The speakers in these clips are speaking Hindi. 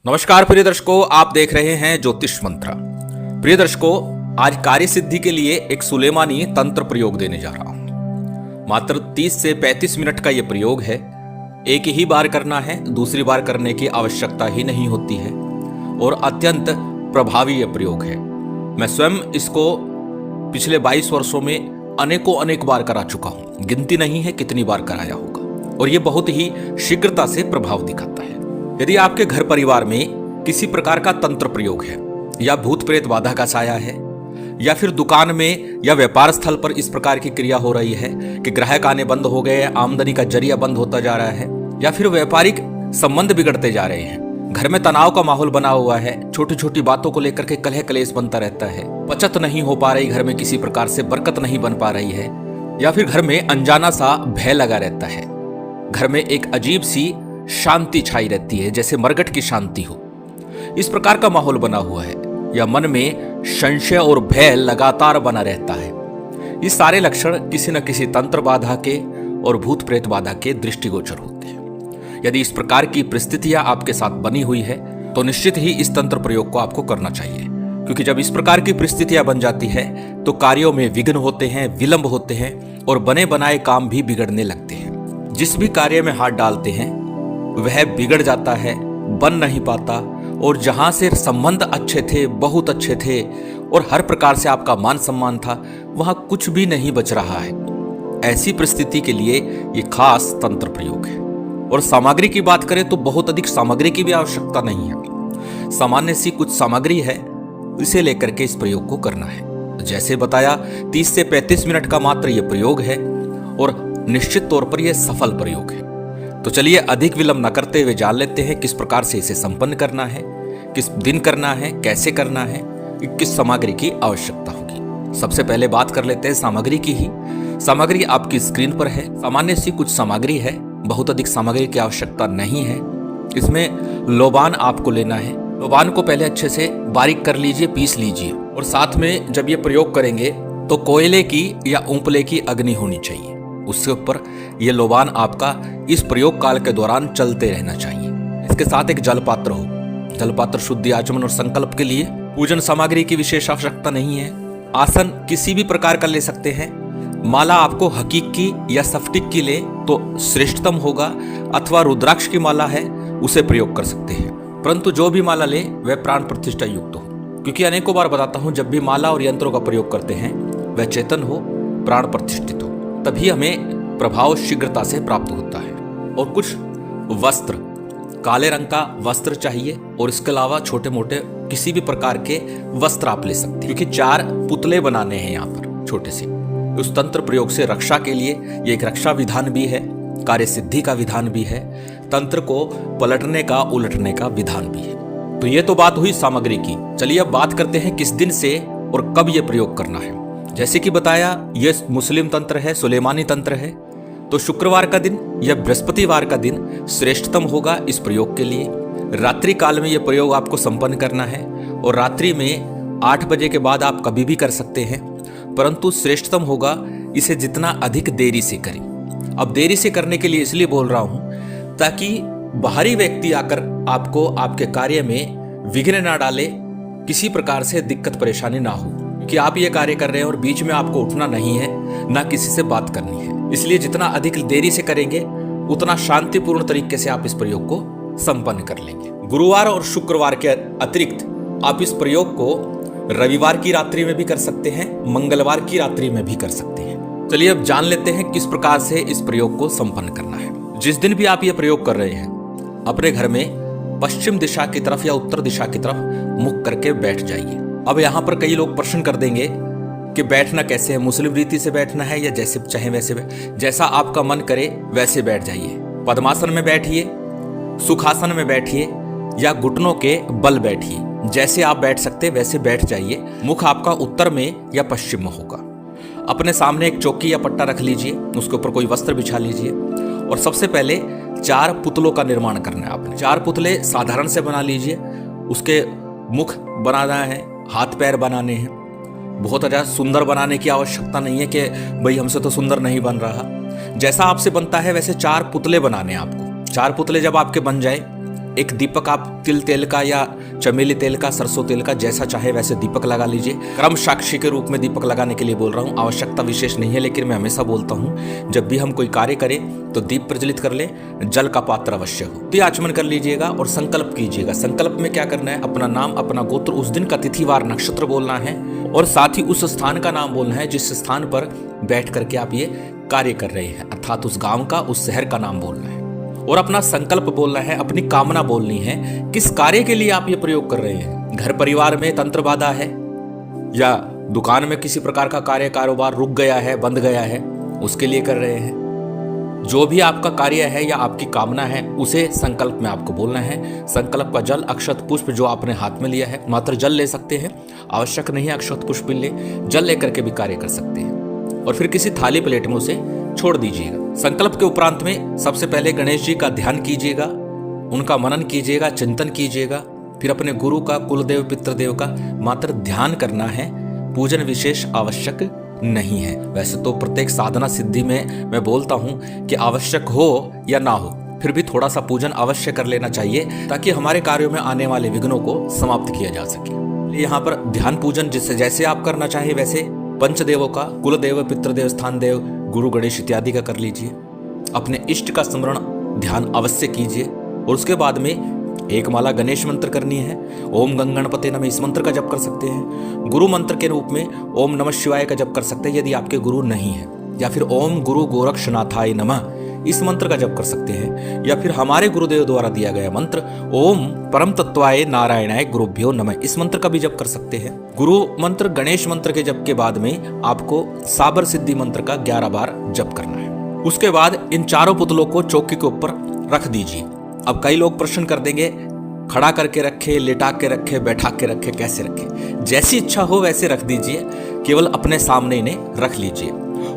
नमस्कार प्रिय दर्शकों, आप देख रहे हैं ज्योतिष मंत्र। प्रिय दर्शकों, आज कार्य सिद्धि के लिए एक सुलेमानी तंत्र प्रयोग देने जा रहा हूं। मात्र 30 से 35 मिनट का यह प्रयोग है। एक ही बार करना है, दूसरी बार करने की आवश्यकता ही नहीं होती है और अत्यंत प्रभावी यह प्रयोग है। मैं स्वयं इसको पिछले 22 वर्षों में अनेक बार करा चुका हूं। गिनती नहीं है कितनी बार कराया होगा और यह बहुत ही शीघ्रता से प्रभाव दिखाता है। यदि आपके घर परिवार में किसी प्रकार का तंत्र प्रयोग है या भूत प्रेत बाधा का साया है या फिर दुकान में या व्यापार स्थल पर इस प्रकार की क्रिया हो रही है कि ग्राहक आने बंद हो गए, आमदनी का जरिया बंद होता जा रहा है या फिर व्यापारिक संबंध बिगड़ते जा रहे हैं, घर में तनाव का माहौल बना हुआ है, छोटी छोटी बातों को लेकर के कलह कलेश बनता रहता है, बचत नहीं हो पा रही, घर में किसी प्रकार से बरकत नहीं बन पा रही है या फिर घर में अनजाना सा भय लगा रहता है, घर में एक अजीब सी शांति छाई रहती है जैसे मरघट की शांति हो, इस प्रकार का माहौल बना हुआ है या मन में संशय और भय लगातार बना रहता है। ये सारे लक्षण किसी न किसी तंत्र बाधा के और भूत प्रेत बाधा के दृष्टिगोचर होते हैं। यदि इस प्रकार की परिस्थितियां आपके साथ बनी हुई है तो निश्चित ही इस तंत्र प्रयोग को आपको करना चाहिए, क्योंकि जब इस प्रकार की परिस्थितियां बन जाती है तो कार्यों में विघ्न होते हैं, विलंब होते हैं और बने बनाए काम भी बिगड़ने लगते हैं। जिस भी कार्य में हाथ डालते हैं वह बिगड़ जाता है, बन नहीं पाता और जहां से संबंध अच्छे थे, बहुत अच्छे थे और हर प्रकार से आपका मान सम्मान था, वहां कुछ भी नहीं बच रहा है। ऐसी परिस्थिति के लिए ये खास तंत्र प्रयोग है। और सामग्री की बात करें तो बहुत अधिक सामग्री की भी आवश्यकता नहीं है। सामान्य सी कुछ सामग्री है, इसे लेकर के इस प्रयोग को करना है। जैसे बताया, 30 से 35 मिनट का मात्र यह प्रयोग है और निश्चित तौर पर यह सफल प्रयोग है। तो चलिए अधिक विलंब न करते हुए जान लेते हैं किस प्रकार से इसे संपन्न करना है, किस दिन करना है, कैसे करना है, किस सामग्री की आवश्यकता होगी। सबसे पहले बात कर लेते हैं सामग्री की ही। सामग्री आपकी स्क्रीन पर है। सामान्य सी कुछ सामग्री है, बहुत अधिक सामग्री की आवश्यकता नहीं है। इसमें लोबान आपको लेना है। लोबान को पहले अच्छे से बारीक कर लीजिए, पीस लीजिए और साथ में जब ये प्रयोग करेंगे तो कोयले की या ऊंपले की अग्नि होनी चाहिए। उसके ऊपर ये लोबान आपका इस प्रयोग काल के दौरान चलते रहना चाहिए। इसके साथ एक जल पात्र हो। जल पात्र शुद्धि, आचमन और संकल्प के लिए। पूजन सामग्री की विशेष आवश्यकता नहीं है। आसन किसी भी प्रकार का ले सकते हैं। माला आपको हकीक की या सफ्टिक की ले तो श्रेष्ठतम होगा, अथवा रुद्राक्ष की माला है उसे प्रयोग कर सकते हैं। परंतु जो भी माला ले वह प्राण प्रतिष्ठा युक्त हो, क्योंकि अनेकों बार बताता हूं, जब भी माला और यंत्रों का प्रयोग करते हैं वह चेतन हो, प्राण प्रतिष्ठित हो, तभी हमें प्रभाव शीघ्रता से प्राप्त होता है। और कुछ वस्त्र, काले रंग का वस्त्र चाहिए और इसके अलावा छोटे मोटे किसी भी प्रकार के वस्त्र आप ले सकते हैं, क्योंकि 4 पुतले बनाने हैं यहाँ पर छोटे से। उस तंत्र प्रयोग से रक्षा के लिए ये एक रक्षा विधान भी है, कार्य सिद्धि का विधान भी है, तंत्र को पलटने का, उलटने का विधान भी है। तो ये तो बात हुई सामग्री की। चलिए अब बात करते हैं किस दिन से और कब ये प्रयोग करना है। जैसे कि बताया, यह मुस्लिम तंत्र है, सुलेमानी तंत्र है, तो शुक्रवार का दिन या बृहस्पतिवार का दिन श्रेष्ठतम होगा इस प्रयोग के लिए। रात्रि काल में यह प्रयोग आपको संपन्न करना है और रात्रि में 8 बजे के बाद आप कभी भी कर सकते हैं, परंतु श्रेष्ठतम होगा इसे जितना अधिक देरी से करें। अब देरी से करने के लिए इसलिए बोल रहा हूं ताकि बाहरी व्यक्ति आकर आपको आपके कार्य में विघ्न ना डाले, किसी प्रकार से दिक्कत परेशानी ना हो, कि आप ये कार्य कर रहे हैं और बीच में आपको उठना नहीं है, ना किसी से बात करनी है। इसलिए जितना अधिक देरी से करेंगे उतना शांतिपूर्ण तरीके से आप इस प्रयोग को संपन्न कर लेंगे। गुरुवार और शुक्रवार के अतिरिक्त आप इस प्रयोग को रविवार की रात्रि में भी कर सकते हैं, मंगलवार की रात्रि में भी कर सकते हैं। चलिए अब जान लेते हैं किस प्रकार से इस प्रयोग को संपन्न करना है। जिस दिन भी आप ये प्रयोग कर रहे हैं, अपने घर में पश्चिम दिशा की तरफ या उत्तर दिशा की तरफ मुख करके बैठ जाइए। अब यहाँ पर कई लोग प्रश्न कर देंगे कि बैठना कैसे है, मुस्लिम रीति से बैठना है या जैसे चाहे वैसे, जैसा आपका मन करे वैसे बैठ जाइए। पद्मासन में बैठिए, सुखासन में बैठिए या घुटनों के बल बैठिए, जैसे आप बैठ सकते वैसे बैठ जाइए। मुख आपका उत्तर में या पश्चिम में होगा। अपने सामने एक चौकी या पट्टा रख लीजिए, उसके ऊपर कोई वस्त्र बिछा लीजिए और सबसे पहले 4 पुतलों का निर्माण करना है आपने। 4 पुतले साधारण से बना लीजिए, उसके मुख बनाना है, हाथ पैर बनाने हैं। बहुत ज़्यादा सुंदर बनाने की आवश्यकता नहीं है कि भाई हमसे तो सुंदर नहीं बन रहा। जैसा आपसे बनता है वैसे 4 पुतले बनाने हैं आपको। 4 पुतले जब आपके बन जाए एक दीपक आप तिल तेल का या चमेली तेल का, सरसों तेल का, जैसा चाहे वैसे दीपक लगा लीजिए। क्रम साक्षी के रूप में दीपक लगाने के लिए बोल रहा हूँ, आवश्यकता विशेष नहीं है, लेकिन मैं हमेशा बोलता हूँ जब भी हम कोई कार्य करें तो दीप प्रज्वलित कर ले, जल का पात्र अवश्य हो। तो आचमन कर लीजिएगा और संकल्प कीजिएगा। संकल्प में क्या करना है, अपना नाम, अपना गोत्र, उस दिन का तिथिवार नक्षत्र बोलना है और साथ ही उस स्थान का नाम बोलना है जिस स्थान पर बैठ करके आप ये कार्य कर रहे हैं, अर्थात उस गांव का, उस शहर का नाम बोलना है और अपना संकल्प बोलना है, अपनी कामना बोलनी है। किस कार्य के लिए आप ये प्रयोग कर रहे हैं, घर परिवार में तंत्र बाधा है या दुकान में किसी प्रकार का कार्य कारोबार रुक गया है, बंद गया है, उसके लिए कर रहे हैं। जो भी आपका कार्य है या आपकी कामना है उसे संकल्प में आपको बोलना है। संकल्प का जल, अक्षत पुष्प जो आपने हाथ में लिया है, मात्र जल ले सकते हैं, आवश्यक नहीं है अक्षत पुष्प ले, जल लेकर के भी कार्य कर सकते हैं और फिर किसी थाली प्लेट में उसे छोड़ दीजिएगा। संकल्प के उपरांत में सबसे पहले गणेश जी का ध्यान कीजिएगा, उनका मनन कीजिएगा, चिंतन कीजिएगा। फिर अपने गुरु का, कुलदेव, पितृदेव का मात्र ध्यान करना है, पूजन विशेष आवश्यक नहीं है। वैसे तो प्रत्येक साधना सिद्धि में मैं बोलता हूं कि आवश्यक हो या ना हो, फिर भी थोड़ा सा पूजन अवश्य कर लेना चाहिए ताकि हमारे कार्यों में आने वाले विघ्नों को समाप्त किया जा सके। यहाँ पर ध्यान पूजन जिससे जैसे आप करना चाहे वैसे पंचदेवों का, कुलदेव, पितृदेव, स्थान देव, गुरु गणेश इत्यादि का कर लीजिए। अपने इष्ट का स्मरण ध्यान अवश्य कीजिए और उसके बाद में एक माला गणेश मंत्र करनी है। ओम गंग गणपते नमः इस मंत्र का जप कर सकते हैं। गुरु मंत्र के रूप में ओम नमः शिवाय का जप कर सकते हैं यदि आपके गुरु नहीं है, या फिर ओम गुरु गोरक्षनाथाय नमः इस मंत्र का जप कर सकते हैं, या फिर हमारे गुरुदेव द्वारा दिया गया मंत्र ओम परम तत्वाय नारायणाय गुरुभ्यो नमः इस मंत्र का भी जप कर सकते हैं। गुरु मंत्र, गणेश मंत्र के जप के बाद में आपको साबर सिद्धि मंत्र का 11 बार जप करना है। उसके बाद इन चारों पुतलों को चौकी के ऊपर रख दीजिए। अब कई लोग प्रश्न कर देंगे, खड़ा करके रखे, लेटा के रखे, बैठा के रखे, कैसे रखे? जैसी इच्छा हो वैसे रख दीजिए, केवल अपने सामने इन्हें रख लीजिए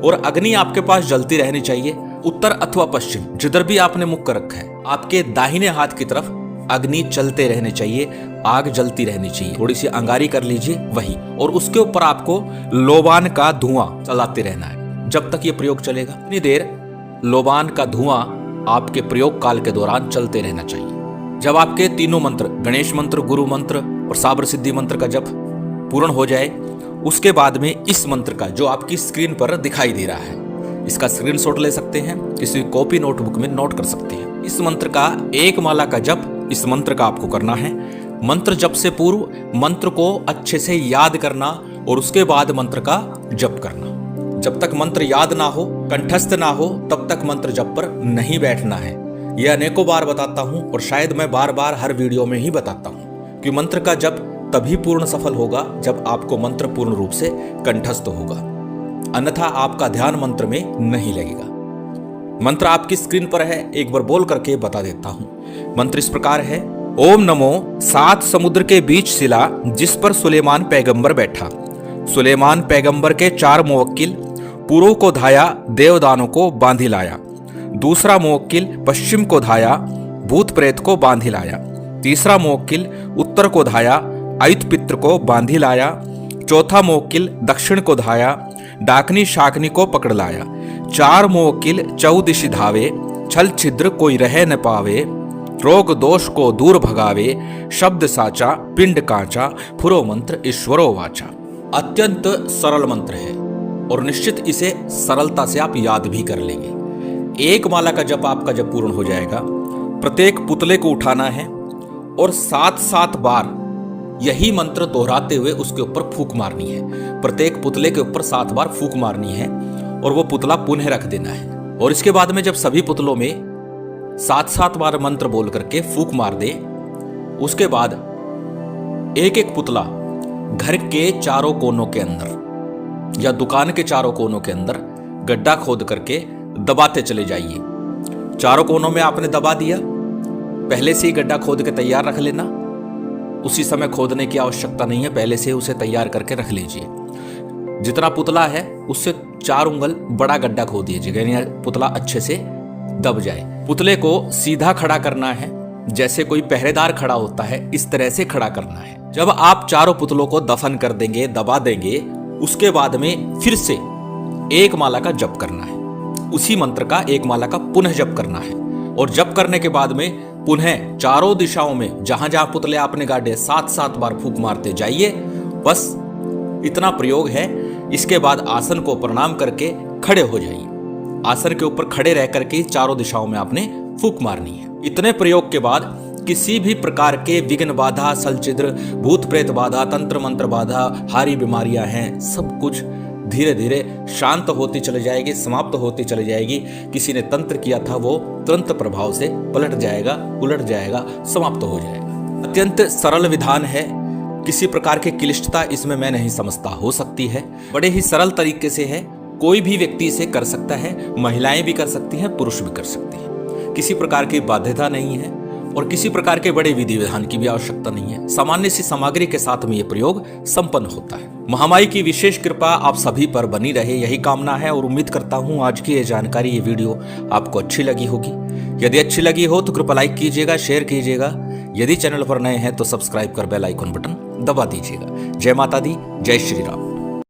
और अग्नि आपके पास जलती रहनी चाहिए। उत्तर अथवा पश्चिम जिधर भी आपने मुख कर रखा है, आपके दाहिने हाथ की तरफ अग्नि चलते रहने चाहिए, आग जलती रहनी चाहिए। थोड़ी सी अंगारी कर लीजिए वही, और उसके ऊपर आपको लोबान का धुआं चलाते रहना है जब तक ये प्रयोग चलेगा। इतनी देर लोबान का धुआं आपके प्रयोग काल के दौरान चलते रहना चाहिए। जब आपके तीनों मंत्र, गणेश मंत्र, गुरु मंत्र और साबर सिद्धि मंत्र का जप पूर्ण हो जाए, उसके बाद में इस मंत्र का जो आपकी स्क्रीन पर दिखाई दे रहा है, इसका स्क्रीनशॉट ले सकते हैं, किसी कॉपी नोटबुक में नोट कर सकते हैं। इस मंत्र का एक माला का जप इस मंत्र का आपको करना है। मंत्र जप से पूर्व मंत्र को अच्छे से याद करना और उसके बाद मंत्र का जप करना। जब तक मंत्र याद ना हो, कंठस्थ ना हो, तब तक मंत्र जप पर नहीं बैठना है। यह अनेकों बार बताता हूं और शायद मैं बार बार हर वीडियो में ही बताता हूं कि मंत्र का जप तभी पूर्ण सफल होगा जब आपको मंत्र पूर्ण रूप से कंठस्थ होगा, अन्यथा आपका ध्यान मंत्र में नहीं लगेगा। मंत्र आपकी स्क्रीन पर है, एक बार बोल करके बता देता हूं। मंत्र इस प्रकार है, ओम नमो 7 समुद्र के बीच शिला जिस पर सुलेमान पैगंबर बैठा। सुलेमान पैगंबर के 4 मुवक्किल पूर्व को धाया देवदानों को बांधी लाया। दूसरा मुवक्किल पश्चिम को धाया भूत प्रेत को बांधी लाया। तीसरा मुवक्किल उत्तर को धाया अयुत पित्र को बांधी लाया। चौथा मुवक्किल दक्षिण को धाया डाकनी शाकनी को पकड़ लाया। 4 मुवक्किल चौदिशि धावे छल छिद्र कोई रह न पावे। रोग दोष को दूर भगावे शब्द साचा पिंड कांचा फुरो मंत्र ईश्वरो वाचा। अत्यंत सरल मंत्र है और निश्चित इसे सरलता से आप याद भी कर लेंगे। एक माला का जप आपका जब पूर्ण हो जाएगा, प्रत्येक पुतले को उठाना है और 7-7 बार यही मंत्र दोहराते हुए उसके ऊपर फूंक मारनी है। प्रत्येक पुतले के ऊपर 7 बार फूंक मारनी है और वो पुतला पुनः रख देना है। और इसके बाद में जब सभी पुतलों में 7-7 बार मंत्र बोल करके फूंक मार दे, उसके बाद एक एक पुतला घर के चारों कोनों के अंदर या दुकान के चारों कोनों के अंदर गड्ढा खोद करके दबाते चले जाइए। चारों कोनों में आपने दबा दिया, पहले से ही गड्ढा खोद के तैयार रख लेना। उसी समय खोदने की आवश्यकता नहीं है, पहले से उसे तैयार करके रख लीजिए। जितना पुतला है उससे 4 उंगल बड़ा गड्ढा खोद दीजिएगा, यानी पुतला अच्छे से दब जाए। पुतले को सीधा खड़ा करना है, जैसे कोई पहरेदार खड़ा होता है इस तरह से खड़ा करना है। जब आप चारों पुतलों को दफन कर देंगे, दबा देंगे, उसके बाद में फिर से एक माला का जप करना है। उसी मंत्र का एक माला का पुनः जप करना है और जप करने के बाद में पुनः चारों दिशाओं में जहां जहां पुतले आपने गाड़े 7-7 बार फूंक मारते जाइए। बस इतना प्रयोग है। इसके बाद आसन को प्रणाम करके खड़े हो जाइए। आसन के ऊपर खड़े रह करके चारों दिशाओं में आपने फूंक मारनी है। इतने प्रयोग के बाद किसी भी प्रकार के विघ्न बाधा, सलचिद्र, भूत प्रेत बाधा, तंत्र मंत्र बाधा, हारी बीमारियां हैं, सब कुछ धीरे धीरे शांत होती चली जाएगी, समाप्त होती चली जाएगी। किसी ने तंत्र किया था वो तुरंत प्रभाव से पलट जाएगा, उलट जाएगा, समाप्त हो जाएगा। अत्यंत सरल विधान है। किसी प्रकार की क्लिष्टता इसमें मैं नहीं समझता। हो सकती है, बड़े ही सरल तरीके से है। कोई भी व्यक्ति इसे कर सकता है। महिलाएं भी कर सकती हैं, पुरुष भी कर सकते हैं। किसी प्रकार की बाध्यता नहीं है और किसी प्रकार के बड़े विधि विधान की भी आवश्यकता नहीं है। सामान्य सी सामग्री के साथ में यह प्रयोग संपन्न होता है। महामाई की विशेष कृपा आप सभी पर बनी रहे, यही कामना है। और उम्मीद करता हूं आज की ये जानकारी, ये वीडियो आपको अच्छी लगी होगी। यदि अच्छी लगी हो तो कृपया लाइक कीजिएगा, शेयर कीजिएगा। यदि चैनल पर नए हैं तो सब्सक्राइब कर बेल आइकन बटन दबा दीजिएगा। जय माता दी, जय श्री राम।